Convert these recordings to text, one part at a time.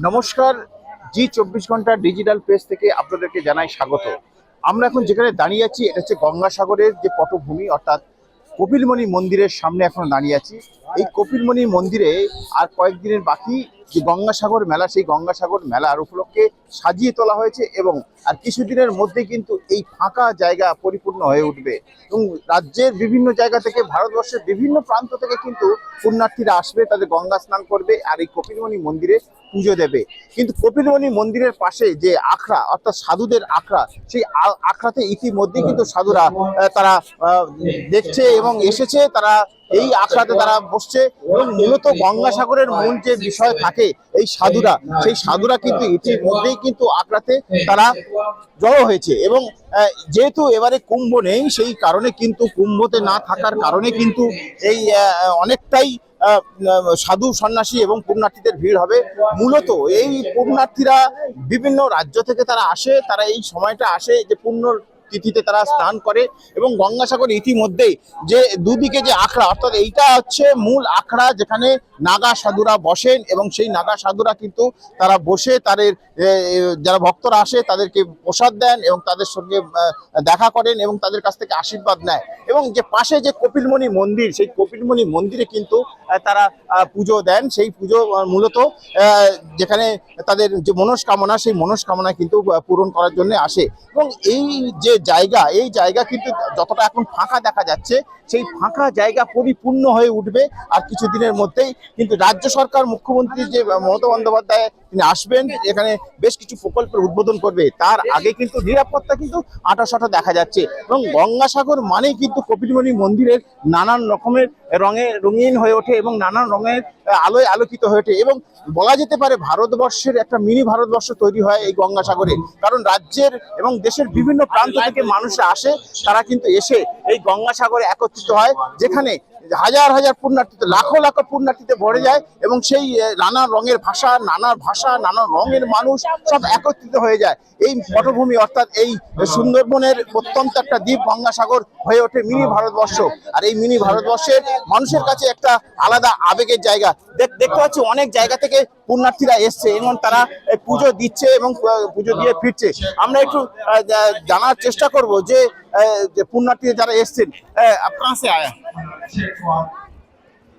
নমস্কার, জি 24 ঘন্টা digital page থেকে আপনাদেরকে জানাই স্বাগত। আমরা এখন যেখানে দাঁড়িয়ে আছি এটা হচ্ছে গঙ্গাসাগরের যে পটভূমি, অর্থাৎ কপিলমণি মন্দিরের সামনে এখন দাঁড়িয়ে আছি। এই কপিলমণি মন্দিরে আর কয়েকদিনের বাকি যে গঙ্গাসাগর মেলা, সেই গঙ্গাসাগর মেলার উপলক্ষে সাজিয়ে তোলা হয়েছে এবং আর কিছুদিনের মধ্যে কিন্তু এই ফাঁকা জায়গা পরিপূর্ণ হয়ে উঠবে এবং রাজ্যের বিভিন্ন জায়গা থেকে, ভারতবর্ষের বিভিন্ন প্রান্ত থেকে কিন্তু পুণ্যার্থীরা আসবে, তাদের গঙ্গা স্নান করবে আর এই কপিলমণি মন্দিরে পুজো দেবে। কিন্তু কপিলমণি মন্দিরের পাশে যে আখড়া, অর্থাৎ সাধুদের আখড়া, সেই আখড়াতে ইতিমধ্যেই কিন্তু সাধুরা তারা দেখছে এবং এসেছে, তারা এই আখড়াতে তারা বসছে এবং মূলত গঙ্গাসাগরের মূল যে বিষয় থাকে এই সাধুরা, সেই সাধুরা কিন্তু ইতিমধ্যেই কিন্তু আখড়াতে তারা জড়ো হয়েছে এবং যেহেতু এবারে কুম্ভ নেই, সেই কারণে কিন্তু কুম্ভতে না থাকার কারণে কিন্তু এই অনেকটাই সাধু সন্ন্যাসী এবং পুণ্যার্থীদের ভিড় হবে। মূলত এই পুণ্যার্থীরা বিভিন্ন রাজ্য থেকে তারা আসে, তারা এই সময়টা আসে যে পুণ্য তিথিতে তারা স্নান করে এবং গঙ্গাসাগর ইতিমধ্যেই যে দুদিকে যে আখড়া, অর্থাৎ এইটা হচ্ছে মূল আখড়া যেখানে নাগা সাধুরা বসেন এবং সেই নাগা সাধুরা কিন্তু তারা বসে তাদের যারা ভক্তরা আসে তাদেরকে প্রসাদ দেন এবং তাদের সঙ্গে দেখা করেন এবং তাদের কাছ থেকে আশীর্বাদ নেয়। এবং যে পাশে যে কপিলমণি মন্দির, সেই কপিলমণি মন্দিরে কিন্তু তারা পুজো দেন। সেই পুজো মূলত যেখানে তাদের যে মনস্কামনা, সেই মনস্কামনা কিন্তু পূরণ করার জন্য আসে এবং এই যে জায়গা, এই জায়গা কিন্তু যতটা এখন ফাঁকা দেখা যাচ্ছে, সেই ফাঁকা জায়গা পরিপূর্ণ হয়ে উঠবে আর কিছুদিনের মধ্যেই। কিন্তু রাজ্য সরকার, মুখ্যমন্ত্রী যে মমতা বন্দ্যোপাধ্যায়, তিনি আসবেন, এখানে বেশ কিছু প্রকল্পের উদ্বোধন করবে। তার আগে কিন্তু নিরাপত্তা কিন্তু আঁটাসাঁটা দেখা যাচ্ছে এবং গঙ্গাসাগর মানেই কিন্তু কপিলমণি মন্দিরের নানান রকমের রঙে রঙিন হয়ে ওঠে এবং নানান রঙের আলোয় আলোকিত হয়ে ওঠে এবং বলা যেতে পারে ভারতবর্ষের একটা মিনি ভারতবর্ষ তৈরি হয় এই গঙ্গাসাগরে। কারণ রাজ্যের এবং দেশের বিভিন্ন প্রান্ত থেকে মানুষরা আসে, তারা কিন্তু এসে এই গঙ্গাসাগরে একত্রিত হয়, যেখানে হাজার হাজার পুণ্যার্থীতে, লাখো লাখো পুণ্যার্থীতে ভরে যায় এবং সেই নানা রঙের ভাষা, নানা রঙের মানুষ সব একত্রিত হয়ে যায়। এই পটভূমি, অর্থাৎ এই সুন্দরবনের প্রত্যন্ত একটা দ্বীপ গঙ্গাসাগর হয়ে ওঠে মিনি ভারতবর্ষ। আর এই মিনি ভারতবর্ষের মানুষের কাছে একটা আলাদা আবেগের জায়গা। দেখতে পাচ্ছি অনেক জায়গা থেকে পুণ্যার্থীরা এসছে এবং তারা পুজো দিচ্ছে এবং পুজো দিয়ে ফিরছে। আমরা একটু জানার চেষ্টা করব যে পুণ্যার্থীরা যারা এসছেন, আপনারা से आया?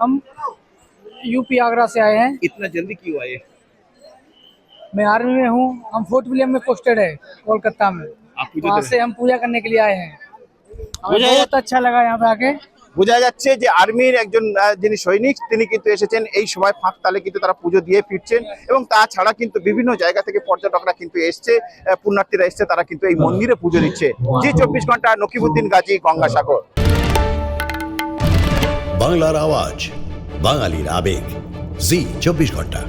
हम यूपी आगरा से आए हैं। इतना जल्दी क्यों आए? मैं आर्मी में हूँ। हम फोर्ट विलियम में पोस्टेड है कोलकाता में। वहाँ से हम पूजा करने के लिए आए हैं। हमें बहुत अच्छा लगा यहाँ पे आके। বোঝা যাচ্ছে যে আর্মির একজন যিনি সৈনিক, তিনি কিন্তু এসেছেন এই সময় ফাঁক তালে কিন্তু তারা পুজো দিয়ে ফিরছেন এবং তাছাড়া কিন্তু বিভিন্ন জায়গা থেকে পর্যটকরা কিন্তু এসছে, পুণ্যার্থীরা এসছে, তারা কিন্তু এই মন্দিরে পুজো দিচ্ছে। জি 24 ঘন্টা, নকিবউদ্দিন গাজী, গঙ্গাসাগর। বাংলার আওয়াজ, বাঙালির আবেগ, জি 24 ঘন্টা।